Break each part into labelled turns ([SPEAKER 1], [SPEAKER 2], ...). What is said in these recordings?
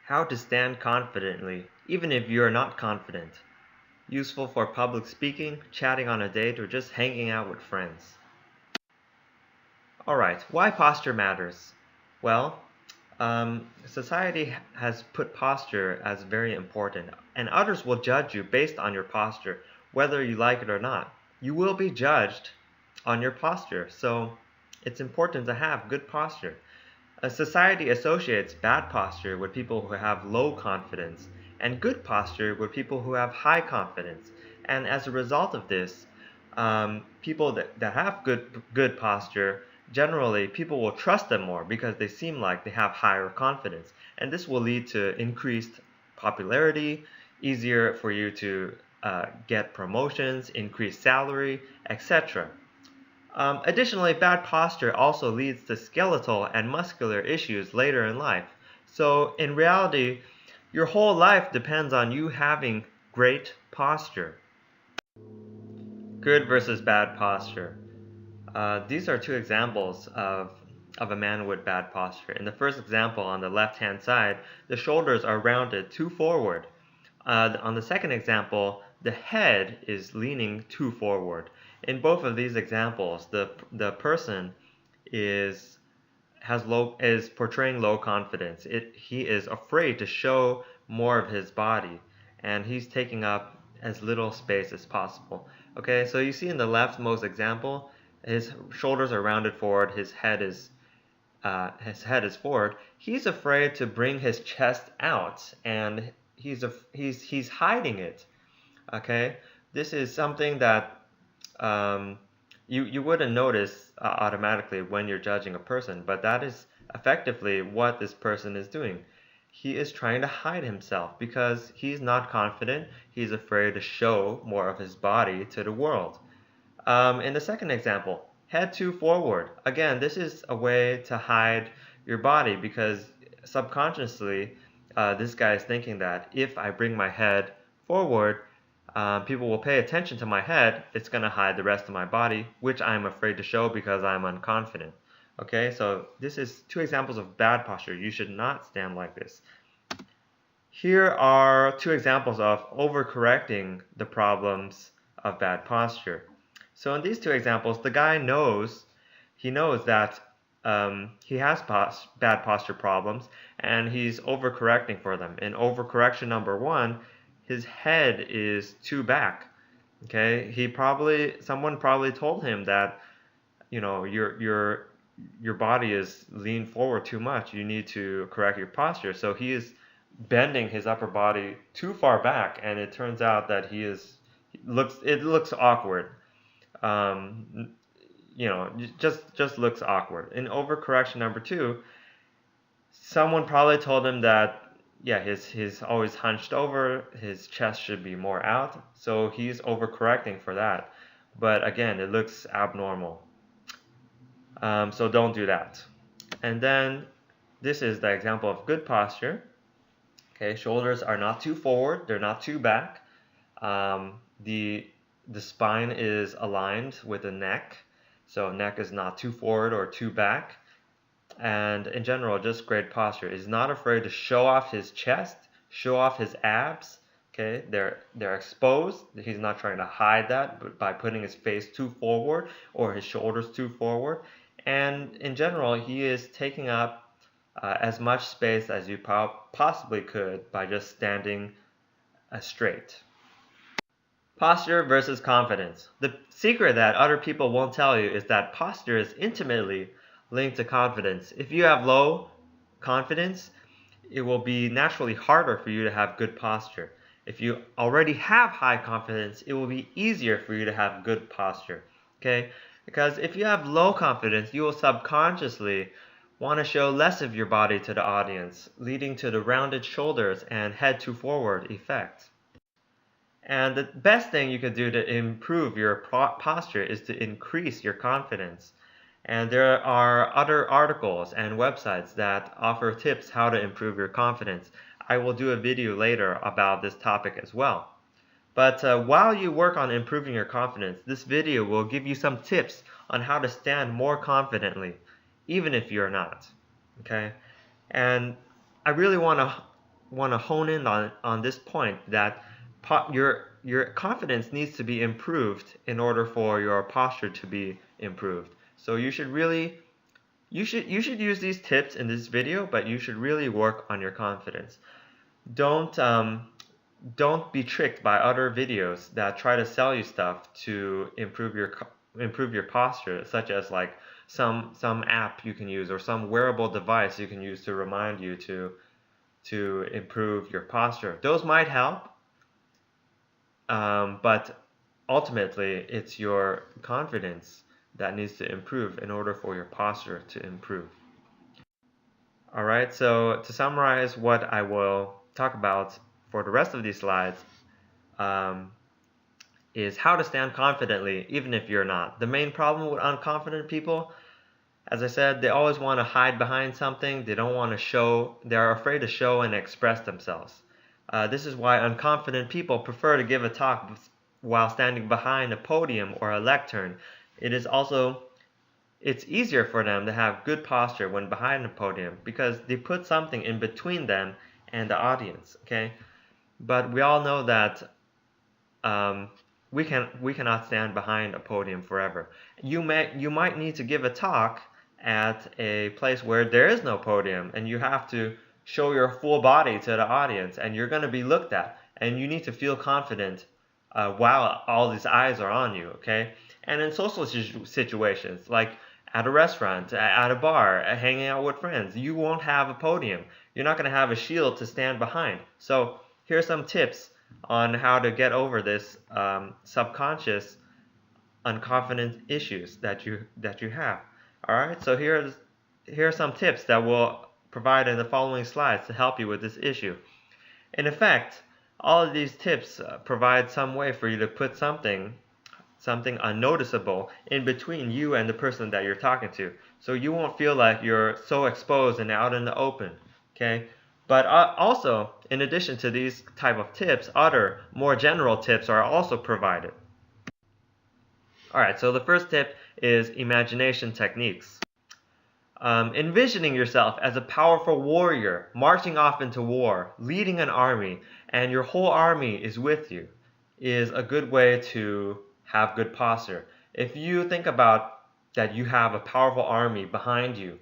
[SPEAKER 1] How to stand confidently, even if you are not confident. Useful for public speaking, chatting on a date, or just hanging out with friends. Alright, why posture matters? Well, society has put posture as very important, and others will judge you based on your posture, whether you like it or not. You will be judged on your posture, so it's important to have good posture. A society associates bad posture with people who have low confidence and good posture with people who have high confidence. And as a result of this, people that have good posture, generally people will trust them more because they seem like they have higher confidence. And this will lead to increased popularity, easier for you to get promotions, increased salary, etc. Additionally, bad posture also leads to skeletal and muscular issues later in life. So, in reality, your whole life depends on you having great posture. Good versus bad posture. These are two examples of a man with bad posture. In the first example, on the left-hand side, the shoulders are rounded too forward. On the second example, the head is leaning too forward. In both of these examples, the person is portraying low confidence. He is afraid to show more of his body, and he's taking up as little space as possible. Okay, so you see in the leftmost example, his shoulders are rounded forward, his head is forward. He's afraid to bring his chest out, and he's hiding it. Okay, this is something that you wouldn't notice automatically when you're judging a person, but that is effectively what this person is doing. He is trying to hide himself because he's not confident. He's afraid to show more of his body to the world. In the second example, head too forward. Again, this is a way to hide your body because subconsciously, this guy is thinking that if I bring my head forward, people will pay attention to my head. It's going to hide the rest of my body, which I'm afraid to show because I'm unconfident. Okay, so this is two examples of bad posture. You should not stand like this. Here are two examples of overcorrecting the problems of bad posture. So in these two examples, the guy knows that he has bad posture problems, and he's overcorrecting for them. In overcorrection number one, his head is too back. Okay, someone probably told him that your body is leaned forward too much. You need to correct your posture. So he is bending his upper body too far back, and it turns out that it looks awkward. Just looks awkward. In overcorrection number two, someone probably told him that he's always hunched over, his chest should be more out, so he's overcorrecting for that. But again, it looks abnormal. So don't do that. And then this is the example of good posture. Okay, shoulders are not too forward, they're not too back. The spine is aligned with the neck, so neck is not too forward or too back. And in general, just great posture. He's not afraid to show off his chest, show off his abs. Okay, they're exposed. He's not trying to hide that by putting his face too forward or his shoulders too forward. And in general, he is taking up as much space as you possibly could by just standing straight. Posture versus confidence. The secret that other people won't tell you is that posture is intimately linked to confidence. If you have low confidence, it will be naturally harder for you to have good posture. If you already have high confidence, it will be easier for you to have good posture. Okay? Because if you have low confidence, you will subconsciously want to show less of your body to the audience, leading to the rounded shoulders and head too forward effect. And the best thing you could do to improve your posture is to increase your confidence. And there are other articles and websites that offer tips how to improve your confidence. I will do a video later about this topic as well. But while you work on improving your confidence, this video will give you some tips on how to stand more confidently, even if you're not. Okay? And I really want to want to hone in on this point that your confidence needs to be improved in order for your posture to be improved. So you should use these tips in this video, but you should really work on your confidence. Don't be tricked by other videos that try to sell you stuff to improve your posture, such as like some app you can use or some wearable device you can use to remind you to improve your posture. Those might help, but ultimately it's your confidence that needs to improve in order for your posture to improve. Alright, so to summarize what I will talk about for the rest of these slides is how to stand confidently even if you're not. The main problem with unconfident people, as I said, they always want to hide behind something. They don't want to show, they're afraid to show and express themselves. This is why unconfident people prefer to give a talk while standing behind a podium or a lectern. It's easier for them to have good posture when behind a podium because they put something in between them and the audience, okay? But we all know that we cannot stand behind a podium forever. You might need to give a talk at a place where there is no podium and you have to show your full body to the audience and you're going to be looked at and you need to feel confident while all these eyes are on you, okay? And in social situations, like at a restaurant, at a bar, hanging out with friends, you won't have a podium. You're not going to have a shield to stand behind. So here's some tips on how to get over this subconscious unconfident issues that you have. All right, so here are some tips that we'll provide in the following slides to help you with this issue. In effect, all of these tips provide some way for you to put something unnoticeable in between you and the person that you're talking to, so you won't feel like you're so exposed and out in the open, okay? But also, in addition to these type of tips, other more general tips are also provided. Alright, so the first tip is imagination techniques. Envisioning yourself as a powerful warrior marching off into war, leading an army, and your whole army is with you is a good way to have good posture. If you think about that you have a powerful army behind you,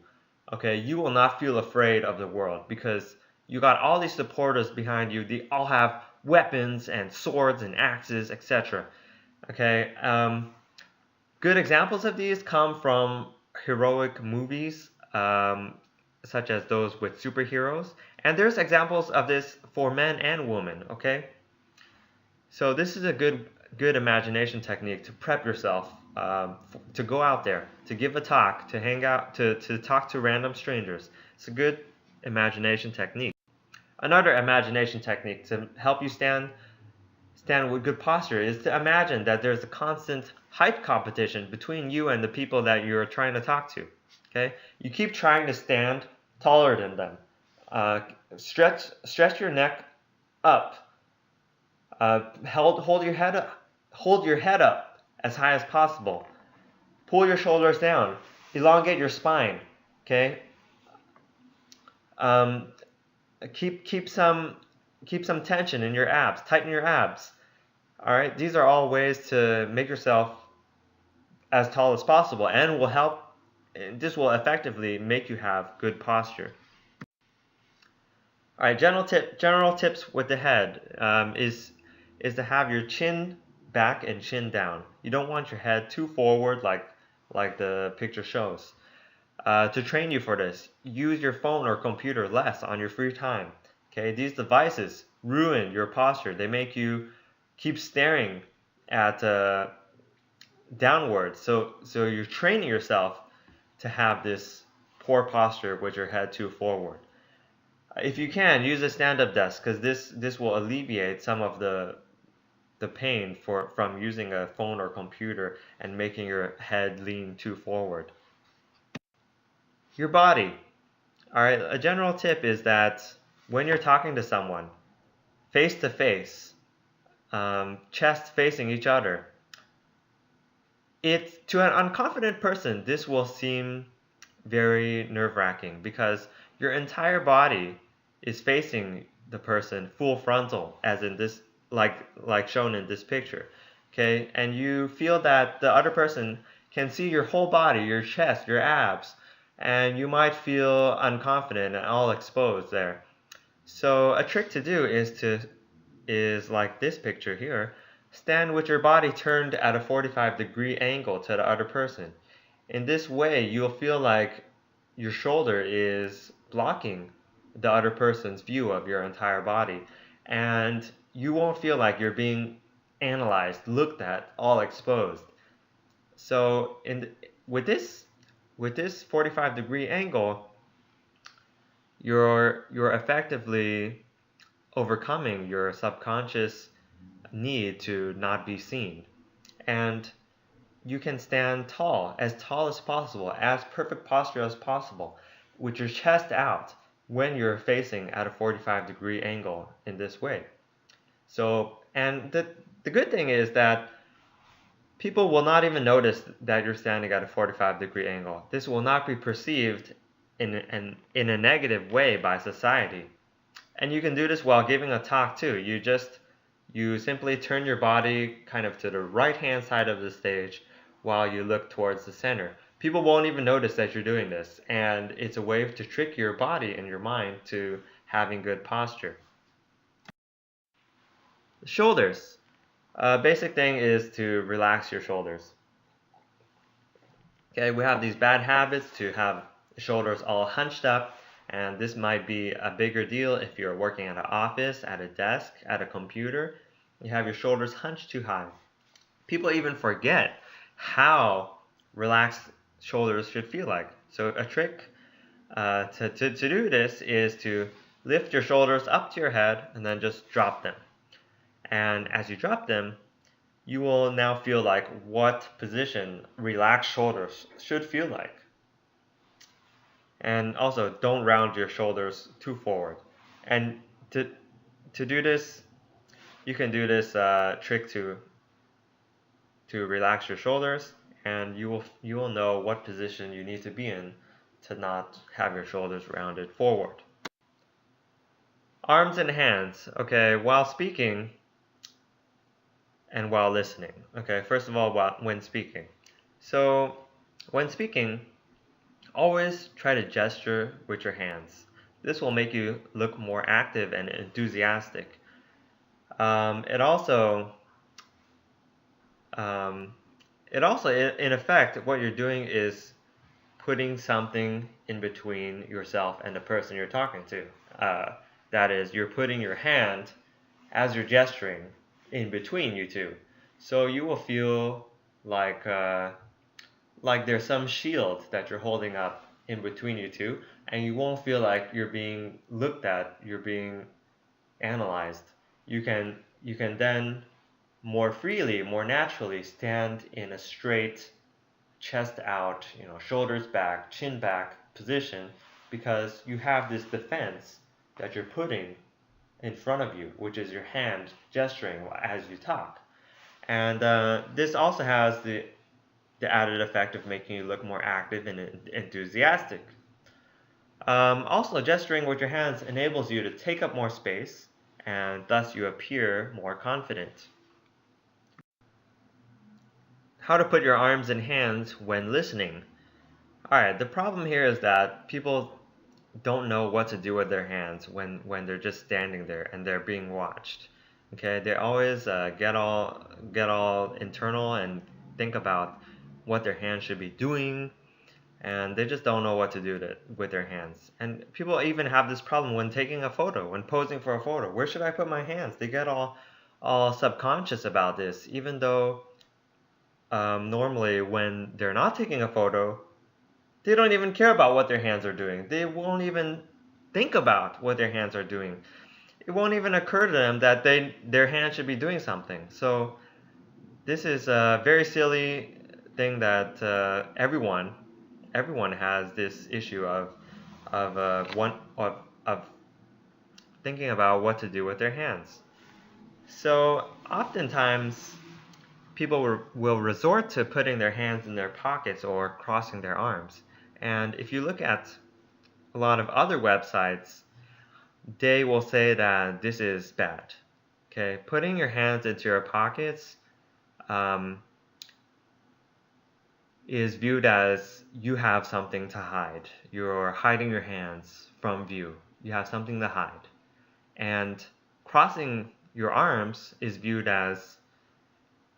[SPEAKER 1] okay, you will not feel afraid of the world because you got all these supporters behind you. They all have weapons and swords and axes, etc. Okay, good examples of these come from heroic movies, such as those with superheroes, and there's examples of this for men and women. Okay, so this is a good imagination technique to prep yourself to go out there, to give a talk, to hang out, to talk to random strangers. It's a good imagination technique. Another imagination technique to help you stand with good posture is to imagine that there's a constant height competition between you and the people that you're trying to talk to. Okay, you keep trying to stand taller than them. Stretch your neck up. Hold your head up. Hold your head up as high as possible. Pull your shoulders down. Elongate your spine. Okay. Keep some tension in your abs. Tighten your abs. All right. These are all ways to make yourself as tall as possible, and will help. This will effectively make you have good posture. All right. General tips with the head is to have your chin back and chin down. You don't want your head too forward like the picture shows. To train you for this, use your phone or computer less on your free time. Okay, these devices ruin your posture. They make you keep staring at downwards. So you're training yourself to have this poor posture with your head too forward. If you can, use a stand-up desk because this will alleviate some of the pain from using a phone or computer and making your head lean too forward. Your body. All right, a general tip is that when you're talking to someone, face to face, chest facing each other, to an unconfident person, this will seem very nerve-wracking because your entire body is facing the person full frontal, as in this, like shown in this picture. Okay, and you feel that the other person can see your whole body, your chest, your abs, and you might feel unconfident and all exposed there. So a trick to do is like this picture here. Stand with your body turned at a 45-degree angle to the other person. In this way, you'll feel like your shoulder is blocking the other person's view of your entire body, and you won't feel like you're being analyzed, looked at, all exposed. So with this 45-degree angle, you're effectively overcoming your subconscious need to not be seen. And you can stand tall as possible, as perfect posture as possible, with your chest out when you're facing at a 45-degree angle in this way. So, and the good thing is that people will not even notice that you're standing at a 45-degree angle. This will not be perceived in a negative way by society. And you can do this while giving a talk too. You simply turn your body kind of to the right-hand side of the stage while you look towards the center. People won't even notice that you're doing this, and it's a way to trick your body and your mind to having good posture. Shoulders. Basic thing is to relax your shoulders. Okay, we have these bad habits to have shoulders all hunched up, and this might be a bigger deal if you're working at an office, at a desk, at a computer. You have your shoulders hunched too high. People even forget how relaxed shoulders should feel like. So a trick to do this is to lift your shoulders up to your head and then just drop them. And as you drop them, you will now feel like what position relaxed shoulders should feel like. And also, don't round your shoulders too forward. And to do this, you can do this trick to relax your shoulders, and you will know what position you need to be in to not have your shoulders rounded forward. Arms and hands. Okay, while speaking and while listening. Okay, first of all, when speaking. So when speaking, always try to gesture with your hands. This will make you look more active and enthusiastic. It also, in effect, what you're doing is putting something in between yourself and the person you're talking to. That is, you're putting your hand, as you're gesturing, in between you two. So you will feel like there's some shield that you're holding up in between you two, and you won't feel like you're being looked at, you're being analyzed. You can then more freely, more naturally stand in a straight, chest out, shoulders back, chin back position, because you have this defense that you're putting in front of you, which is your hand gesturing as you talk. And this also has the added effect of making you look more active and enthusiastic. Also, gesturing with your hands enables you to take up more space, and thus you appear more confident. How to put your arms and hands when listening. Alright, the problem here is that people don't know what to do with their hands when they're just standing there and they're being watched. Okay, they always get all internal and think about what their hands should be doing, and they just don't know what to do with their hands. And people even have this problem when taking a photo, when posing for a photo. Where should I put my hands? They get all subconscious about this, even though normally when they're not taking a photo, they don't even care about what their hands are doing. They won't even think about what their hands are doing. It won't even occur to them that their hands should be doing something. So this is a very silly thing that everyone has this issue of thinking about what to do with their hands. So oftentimes people will resort to putting their hands in their pockets or crossing their arms. And if you look at a lot of other websites, they will say that this is bad. Okay, putting your hands into your pockets is viewed as you have something to hide. You're hiding your hands from view. You have something to hide. And crossing your arms is viewed as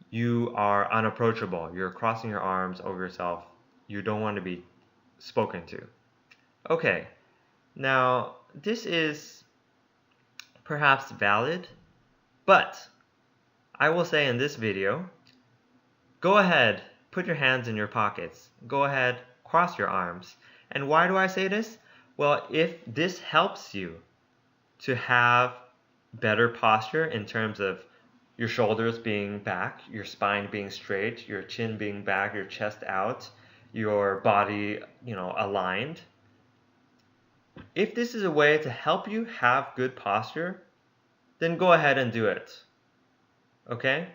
[SPEAKER 1] you are unapproachable. You're crossing your arms over yourself. You don't want to be spoken to. Okay, now this is perhaps valid, but I will say in this video, go ahead, put your hands in your pockets. Go ahead, cross your arms. And why do I say this? Well, if this helps you to have better posture in terms of your shoulders being back, your spine being straight, your chin being back, your chest out, your body, aligned. If this is a way to help you have good posture, then go ahead and do it. Okay?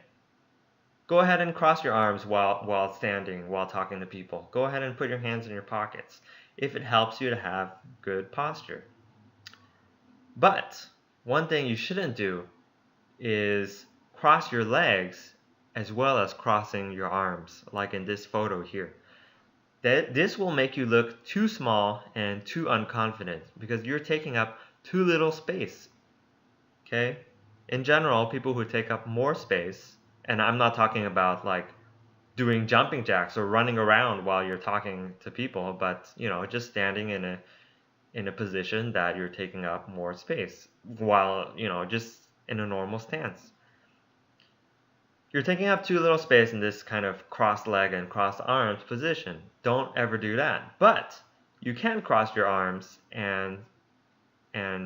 [SPEAKER 1] Go ahead and cross your arms while standing, while talking to people. Go ahead and put your hands in your pockets if it helps you to have good posture. But one thing you shouldn't do is cross your legs as well as crossing your arms, like in this photo here. This will make you look too small and too unconfident because you're taking up too little space. Okay? In general, people who take up more space, and I'm not talking about like doing jumping jacks or running around while you're talking to people, but just standing in a position that you're taking up more space while, just in a normal stance. You're taking up too little space in this kind of cross leg and cross arms position. Don't ever do that. But you can cross your arms and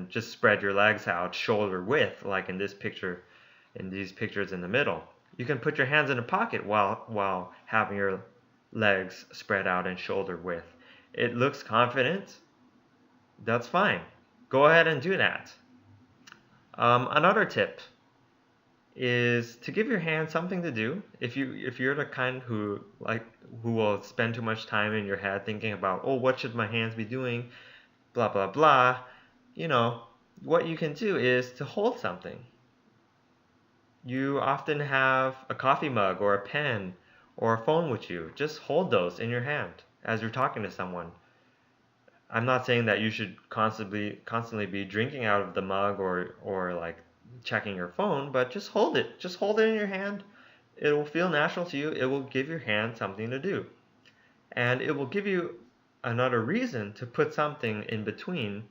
[SPEAKER 1] just spread your legs out shoulder width, like in this picture, in these pictures in the middle. You can put your hands in a pocket while having your legs spread out and shoulder width. It looks confident. That's fine. Go ahead and do that. Another tip is to give your hand something to do. If you're the kind who will spend too much time in your head thinking about, oh, what should my hands be doing, blah blah blah, what you can do is to hold something. You often have a coffee mug or a pen or a phone with you. Just hold those in your hand as you're talking to someone. I'm not saying that you should constantly be drinking out of the mug or like checking your phone, but just hold it. Just hold it in your hand. It will feel natural to you. It will give your hand something to do. And it will give you another reason to put something in between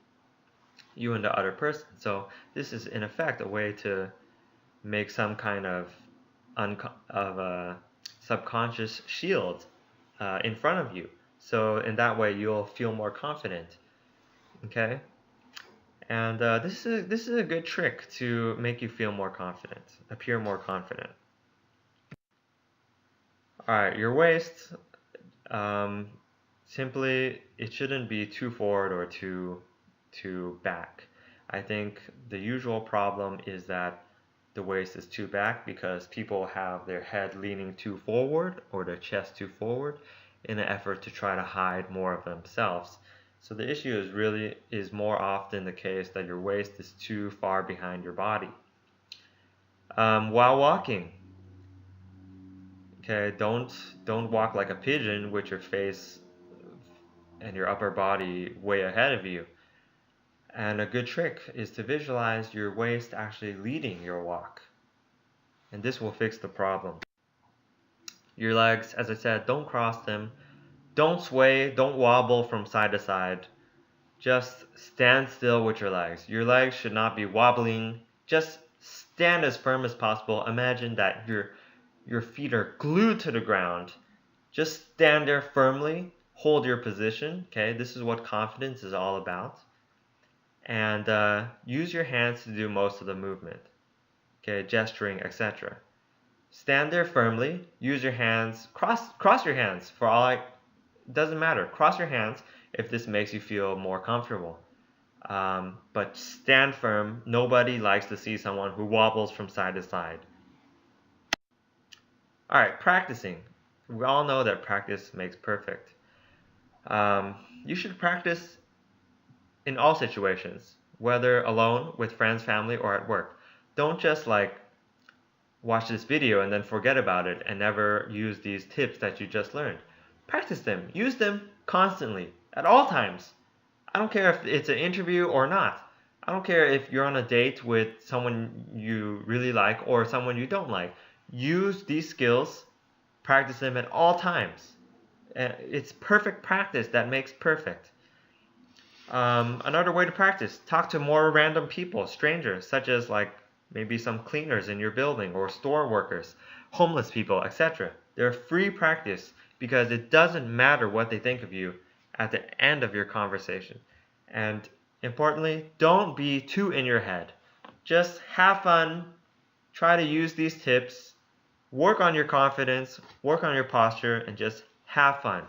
[SPEAKER 1] you and the other person. So this is in effect a way to make some kind of a subconscious shield in front of you. So in that way you'll feel more confident. Okay? And this is a good trick to make you feel more confident, appear more confident. Alright, your waist, simply, it shouldn't be too forward or too back. I think the usual problem is that the waist is too back because people have their head leaning too forward or their chest too forward in an effort to try to hide more of themselves. So the issue is more often the case that your waist is too far behind your body. While walking, okay, don't walk like a pigeon with your face and your upper body way ahead of you. And a good trick is to visualize your waist actually leading your walk. And this will fix the problem. Your legs, as I said, don't cross them. Don't sway, don't wobble from side to side. Just stand still with your legs. Your legs should not be wobbling. Just stand as firm as possible. Imagine that your feet are glued to the ground. Just stand there firmly. Hold your position. Okay, this is what confidence is all about. And use your hands to do most of the movement. Okay, gesturing, etc. Stand there firmly. Use your hands. Cross your hands. Doesn't matter. Cross your hands if this makes you feel more comfortable. But stand firm. Nobody likes to see someone who wobbles from side to side. Alright, practicing. We all know that practice makes perfect. You should practice in all situations. whether alone, with friends, family, or at work. Don't just like watch this video and then forget about it and never use these tips that you just learned. Practice them. Use them constantly, at all times. I don't care if it's an interview or not. I don't care if you're on a date with someone you really like or someone you don't like. Use these skills, practice them at all times. It's perfect practice that makes perfect. Another way to practice, talk to more random people, strangers, such as like maybe some cleaners in your building or store workers, homeless people, etc. They're free practice because it doesn't matter what they think of you at the end of your conversation. And importantly, don't be too in your head. Just have fun, try to use these tips, work on your confidence, work on your posture, and just have fun.